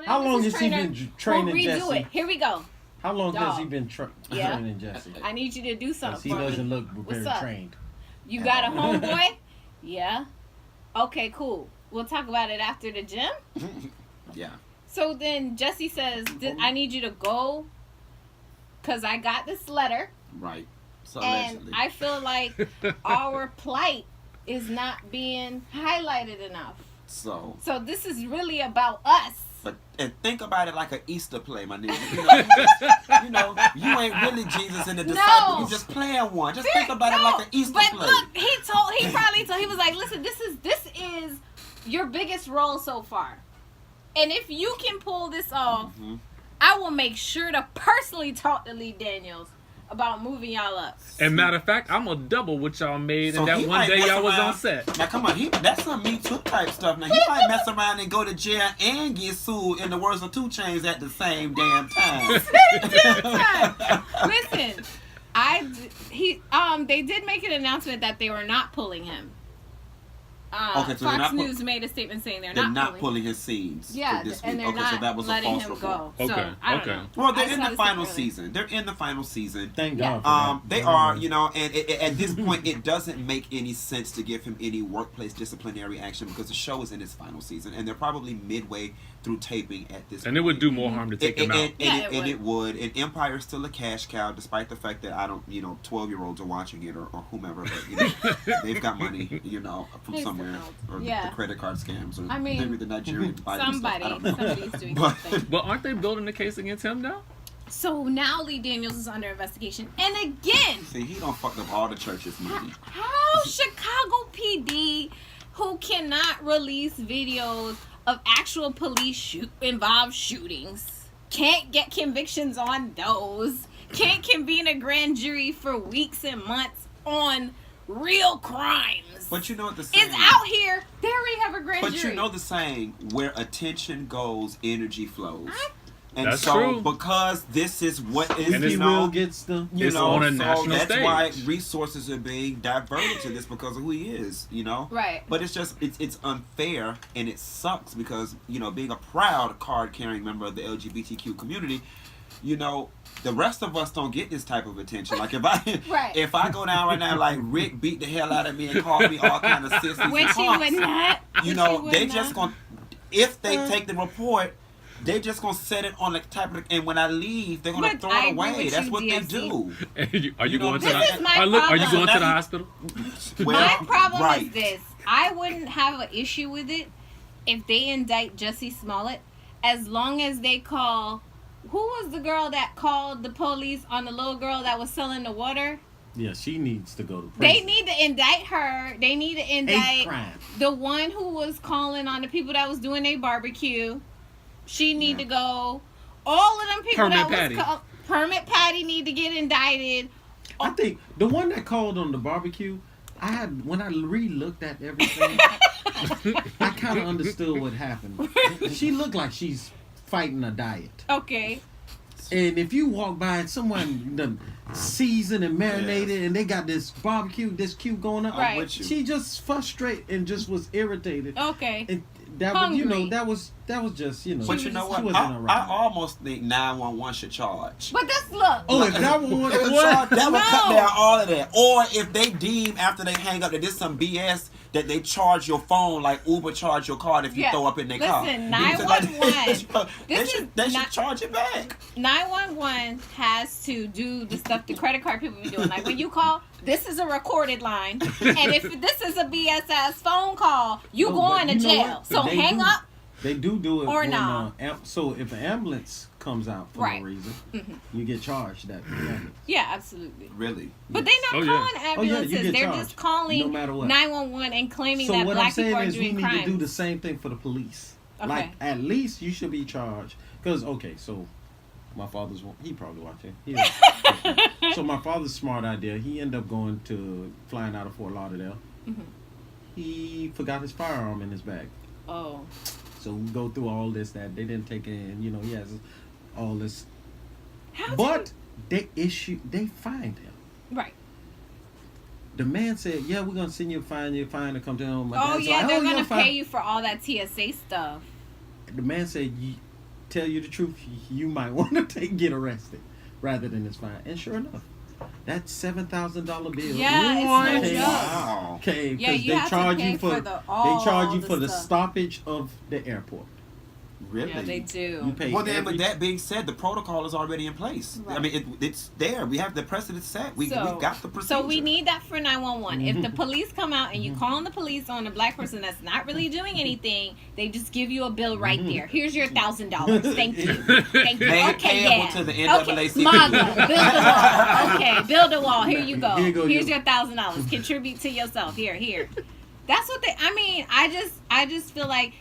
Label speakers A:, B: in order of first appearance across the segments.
A: How long has he been training Jussie?
B: We'll redo it. Here we go.
A: How long has he been training Jussie?
B: I need you to do something.
A: He doesn't look very trained.
B: You got a homeboy? Yeah. Okay, cool. We'll talk about it after the gym.
C: Yeah.
B: So then Jussie says, I need you to go because I got this letter.
C: Right. So
B: and
C: allegedly.
B: I feel like our plight is not being highlighted enough.
C: So
B: this is really about us.
C: But and think about it like an Easter play, my nigga. You ain't really Jesus and the disciple.
B: No.
C: You just playing one. Just think about it like an Easter play.
B: But look, he was like, listen, this is your biggest role so far. And if you can pull this off, I will make sure to personally talk to Lee Daniels about moving y'all up.
D: And matter of fact, I'm gonna double what y'all made
C: So
D: and that one day y'all was on set.
C: Now come on, that's some Me Too type stuff. Now he might mess around and go to jail and get sued in the words of 2 Chainz at the same damn time.
B: Listen, they did make an announcement that they were not pulling him.
C: Okay, so
B: Fox News made a statement saying they're not
C: pulling his scenes.
B: Yeah,
C: for this
B: and
C: week.
B: they're not
C: so that was
B: letting
C: a false
B: him
C: report.
B: go.
D: Okay,
B: So, I don't know.
C: Well, they're in the final season. They're in the final season.
A: Thank God. For that.
C: They are, and at this point, it doesn't make any sense to give him any workplace disciplinary action because the show is in its final season, and they're probably midway through taping at this point.
D: And it would do more harm to take him out.
C: And it would. And Empire's still a cash cow, despite the fact that 12-year-olds are watching it or whomever, but they've got money, from somewhere, or the credit card scams, or maybe the Nigerian Biden stuff. I don't know.
B: Somebody's doing something.
D: But aren't they building a case against him now?
B: So now Lee Daniels is under investigation, and again,
C: see, he done fucked up all the church's money.
B: How Chicago PD, who cannot release videos of actual police involved shootings, can't get convictions on those, can't convene a grand jury for weeks and months on real crimes.
C: But you know what the saying
B: is out here. There we have a grand jury.
C: But you know the saying, where attention goes, energy flows. And
D: that's
C: so,
D: true.
C: because this is what is,
A: and will gets the,
D: it's on a national
C: that's
D: stage.
C: why resources are being diverted to this because of who he is,
B: Right.
C: But it's just, it's unfair and it sucks because, being a proud card-carrying member of the LGBTQ community, the rest of us don't get this type of attention. Like if I go down right now, like Rick beat the hell out of me and called me all kind of sissies and
B: Which he would not.
C: they just gonna, if they take the report, they just gonna set it on the type of, and when I leave, they're gonna throw it away. That's what they do.
D: Are you going to
B: the
D: hospital?
B: My problem is this: I wouldn't have an issue with it if they indict Jussie Smollett, as long as they call. Who was the girl that called the police on the little girl that was selling the water?
A: Yeah, she needs to go to prison.
B: They need to indict her. They need to indict the one who was calling on the people that was doing their barbecue. She need to go. All of them people Permit Patty need to get indicted.
A: I think the one that called on the barbecue, when I re-looked at everything, I kind of understood what happened. She looked like she's fighting a diet.
B: Okay.
A: And if you walk by and someone done seasoned and marinated and they got this barbecue, this cube going up,
B: right.
A: She just frustrated and just was irritated.
B: Okay.
A: And that was, that was just,
C: But you know what? I almost think 911 should charge.
B: But that's look.
A: Oh, if 911
C: that would cut down all of that. Or if they deem after they hang up that this some BS, that they charge your phone like Uber charge your card if you throw up in their car.
B: Listen, 911.
C: They should charge it back.
B: 911 has to do the stuff the credit card people be doing. Like when you call, this is a recorded line, and if this is a BS ass phone call, you going to jail. So hang up.
A: They do it
B: or
A: when,
B: no.
A: So if an ambulance comes out for no reason, you get charged that ambulance.
B: Yeah, absolutely.
C: Really?
B: But they're not calling ambulances. They're just calling
A: no matter what.
B: 911 and claiming that black people are doing crimes. So what I'm saying is we need to do the same thing for the police. Okay.
A: Like, at least you should be charged. Because, so my father's, he probably watching. So my father's smart idea, he ended up flying out of Fort Lauderdale. Mm-hmm. He forgot his firearm in his bag.
B: Oh.
A: So we go through all this that they didn't take it in, he has all this. They fined him.
B: Right.
A: The man said, "Yeah, we're gonna send you a fine. You're fine to come to him."
B: They're gonna pay you for all that TSA stuff.
A: The man said, tell you the truth, you might want to get arrested rather than this fine. And sure enough, that $7,000 bill.
B: Yeah, it's no joke.
C: Wow.
A: Okay,
B: Yeah,
A: because
B: you have to pay for the
A: the stoppage of the airport.
C: Really?
B: Yeah, they do.
A: You pay
C: Well, then, with that being said, the protocol is already in place.
B: Right.
C: I mean, it's there. We have the precedent set. We've got the procedure.
B: So we need that for 911. If the police come out and you calling the police on a black person that's not really doing anything, they just give you a bill right there. Here's your $1,000. Thank you. Thank you.
C: Made
B: Okay,
C: payable
B: yeah.
C: to the NAACP.
B: MAGA, build a wall. Okay, build a wall. Here you go.
A: Here you go,
B: Here's your $1,000. Contribute to yourself. Here. That's what they. I mean, I just feel like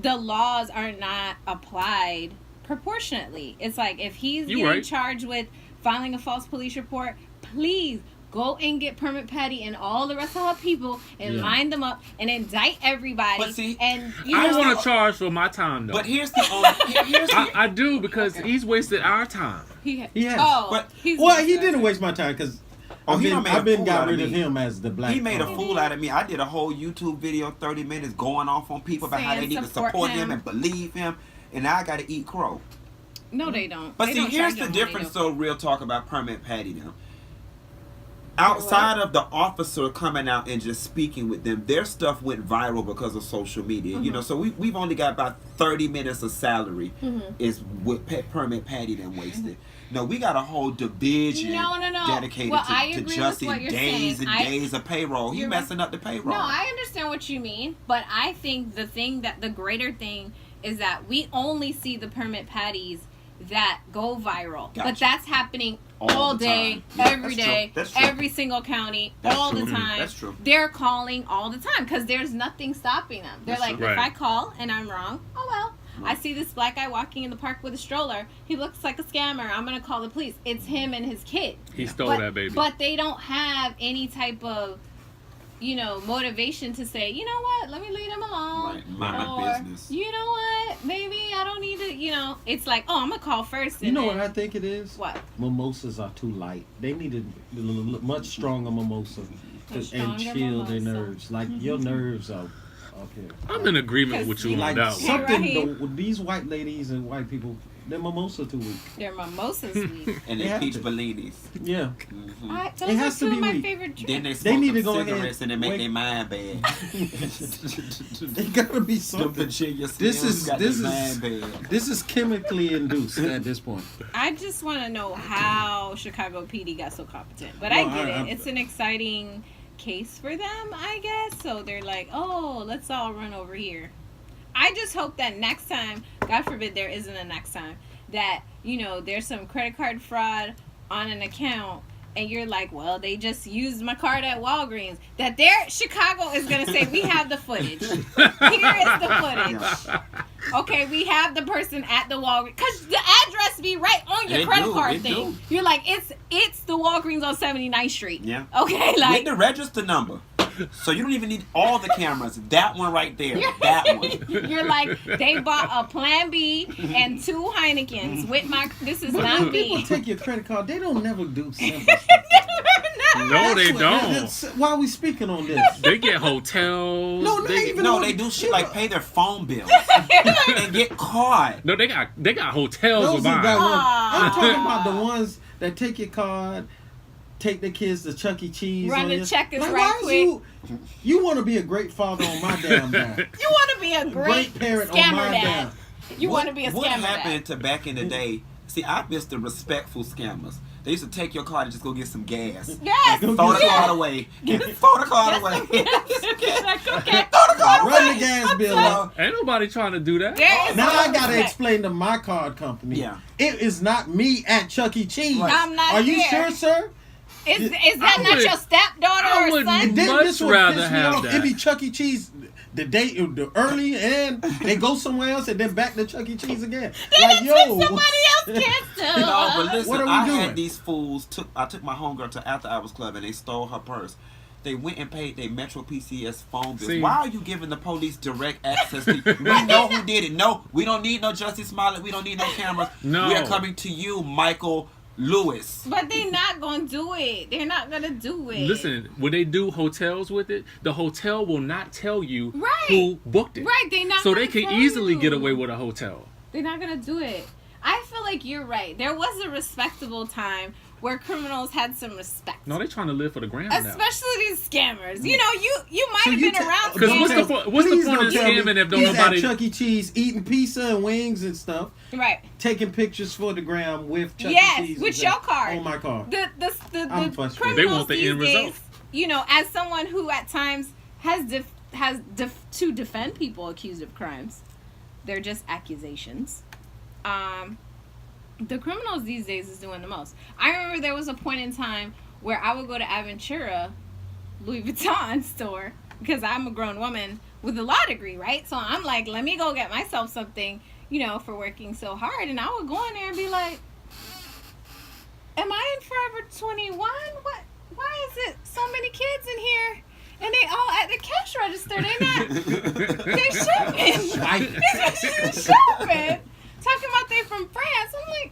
B: the laws are not applied proportionately. It's like if he's getting charged with filing a false police report, please go and get Permit Patty and all the rest of her people and line them up and indict everybody.
C: But see,
B: and
D: I want to charge for my time though.
C: But here's the only.
D: I do because he's wasted our time.
B: He has.
A: Oh,
C: but
A: he didn't waste my time because I've been got rid of him as the black.
C: He made a fool out of me. I did a whole YouTube video, 30 minutes, going off on people about how they need to support him and believe him, and now I got to eat crow.
B: No, they don't.
C: But
B: they
C: see,
B: don't
C: here's
B: charge
C: the
B: them
C: difference.
B: when they
C: So, real talk about Permit Patty now. Outside of the officer coming out and just speaking with them, their stuff went viral because of social media. You know, so we've only got about 30 minutes of salary is what Permit Patty then wasted. No, we got a whole division dedicated to Jussie, days and days of payroll. He messing up the payroll.
B: No, I understand what you mean, but I think the greater thing is that we only see the Permit Patties that go viral. Gotcha. But that's happening all day, every day, every single county, all the time.
C: That's true.
B: They're calling all the time because there's nothing stopping them. They're like, if I call and I'm wrong, oh well. I see this black guy walking in the park with a stroller. He looks like a scammer. I'm going to call the police. It's him and his kid.
D: He stole that baby.
B: But they don't have any type of, motivation to say, you know what, let me leave him alone.
C: Right. Mind my business.
B: You know what, maybe I don't need to, it's like, oh, I'm going to call first.
A: You know what I think it is?
B: What?
A: Mimosas are too light. They need a much stronger mimosa and chill their nerves. Like, your nerves are up here.
D: I'm in agreement with you on that
A: one. These white ladies and white people, they're mimosa too weak.
B: They're mimosas weak.
C: And they're peach bellinis.
A: Yeah.
B: Those are two of my favorite drinks.
C: Then they smoke
A: need to
C: them
A: go
C: cigarettes and they make their mind bad.
A: They gotta be something. This is chemically induced at this point.
B: I just want to know how Chicago PD got so competent. But I get it. It's an exciting case for them, I guess. So they're like, oh, let's all run over here. I just hope that next time, God forbid there isn't a next time, that, there's some credit card fraud on an account and you're like, well, they just used my card at Walgreens. That Chicago is going to say, we have the footage. Here is the footage. Okay, we have the person at the Walgreens. Because the address be right on your credit card thing. You're like, it's the Walgreens on 79th Street.
C: Yeah.
B: Okay, like.
C: With the register number. So you don't even need all the cameras. That one right there. That one.
B: You're like, they bought a Plan B and 2 Heinekens with this is not me.
A: People take your credit card. They don't never do simple stuff.
D: No, they don't.
A: Why are we speaking on this?
D: They get hotels.
C: They do shit like pay their phone bills and get caught.
D: No, they got hotels.
A: I'm talking about the ones that take your card, take the kids to Chuck E. Cheese.
B: Run the checkers right quick.
A: You want to be a great father on my damn dime.
B: You want to be a great
A: parent
B: scammer
A: on my
B: dad. You want to be a scammer
C: What happened
B: dad.
C: to back in the day? See, I miss the respectful scammers. They used to take your card and just go get some gas.
B: Yes.
C: Throw the card away. Throw the card away. Throw the card away.
A: Run the gas bill up.
D: Ain't nobody trying to do that.
A: Now I gotta explain to my card company.
C: Yeah.
A: It is not me at Chuck E. Cheese.
B: I'm not
A: Are you
B: there.
A: sure, sir?
B: Is that not your stepdaughter
D: I
B: or
D: would
B: son?
D: much rather have that.
A: It be Chuck E. Cheese the early and they go somewhere else and then back to Chuck E. Cheese again.
B: Then somebody else kids too.
C: No, but listen,
A: What are we
C: I
A: doing?
C: had these fools. I took my homegirl to After Hours Club and they stole her purse. They went and paid their Metro PCS phone bill. Why are you giving the police direct access to you? We know who did it. No, we don't need no Jussie Smollett. We don't need no cameras.
D: No.
C: We are coming to you, Michael Lewis.
B: But they're not going to do it. They're not going to do it.
D: Listen, when they do hotels with it, the hotel will not tell you
B: Right.
D: who booked it.
B: Right, they not
D: So
B: gonna
D: they can
B: tell
D: easily
B: you.
D: get away with a hotel.
B: They're not gonna do it. I feel like you're right. There was a respectable time where criminals had some respect.
D: No, they're trying to live for the gram now.
B: Especially these scammers. You know, you might have been around.
D: Because what's the point of scamming if don't nobody?
A: He's at Chuck E. Cheese eating pizza and wings and stuff.
B: Right.
A: Taking pictures for the gram with Chuck E. Cheese.
B: Yes, with your card.
A: On my card.
B: The criminals
D: they want the
B: these
D: end
B: days,
D: result.
B: You know, as someone who at times has to defend people accused of crimes, they're just accusations. The criminals these days is doing the most. I remember there was a point in time where I would go to Aventura, Louis Vuitton store, because I'm a grown woman with a law degree, right? So I'm like, let me go get myself something, you know, for working so hard. And I would go in there and be like, am I in Forever 21? What? Why is it so many kids in here? And they all at the cash register. They shopping. They shopping. Talking about they from France. I'm like,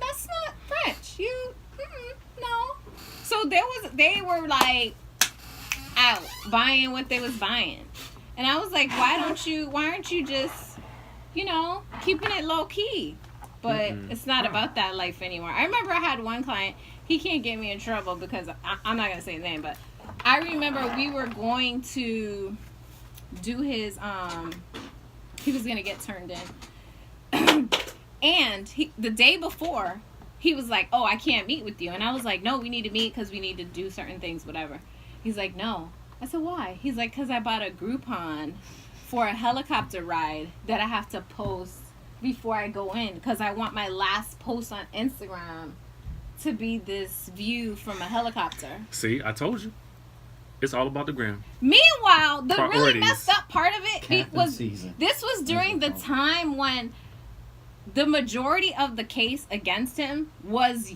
B: that's not French. No. So they were like out buying what they was buying. And I was like, why aren't you just, you know, keeping it low key? But it's not about that life anymore. I remember I had one client, he can't get me in trouble because I'm not going to say his name, but I remember we were going to do his, he was going to get turned in. And the day before, he was like, oh, I can't meet with you. And I was like, no, we need to meet because we need to do certain things, whatever. He's like, no. I said, why? He's like, because I bought a Groupon for a helicopter ride that I have to post before I go in because I want my last post on Instagram to be this view from a helicopter.
D: See, I told you. It's all about the gram.
B: Meanwhile, the
D: Priorities.
B: really messed up part of it was
A: season.
B: This was during the time when the majority of the case against him was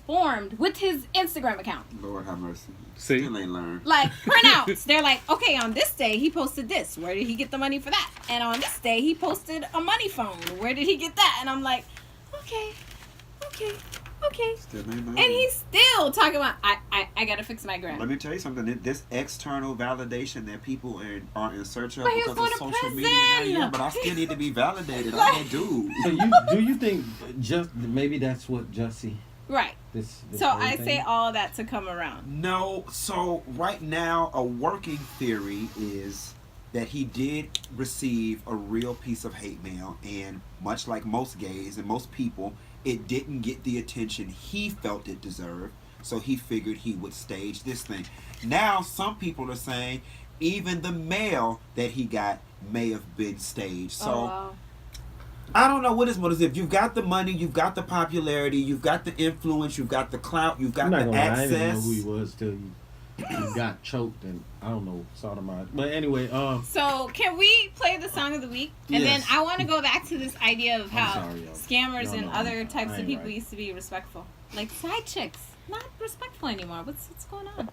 B: formed with his Instagram account.
C: Lord have mercy.
D: See?
C: Still ain't learned.
B: Like printouts. They're like, okay, on this day he posted this. Where did he get the money for that? And on this day he posted a money phone. Where did he get that? And I'm like, okay.
C: Still ain't learned.
B: And he's still talking about I gotta fix my gram.
C: Let me tell you something. This external validation that people are in search of
B: But he was
C: because
B: going
C: of
B: to
C: social
B: prison.
C: media now, but I still need to be validated. I'm a dude.
A: So do you think just maybe that's what Jussie?
B: Right.
A: This
B: So I
A: thing?
B: say all that to come around.
C: No, so right now a working theory is that he did receive a real piece of hate mail, and much like most gays and most people, it didn't get the attention he felt it deserved, so he figured he would stage this thing. Now some people are saying even the mail that he got may have been staged. So
B: wow.
C: I don't know what his motive is. If you've got the money, you've got the popularity, you've got the influence, you've got the clout, you've got the access.
A: I didn't know who he was till he got choked and I don't know, sodomized. But anyway,
B: So can we play the song of the week? And
A: Yes.
B: then I want to go back to this idea of how
A: sorry, y'all.
B: scammers
A: Y'all
B: and
A: know
B: other
A: I
B: types of
A: ain't
B: people
A: right.
B: used to be respectful. Like side chicks, not respectful anymore. What's going on?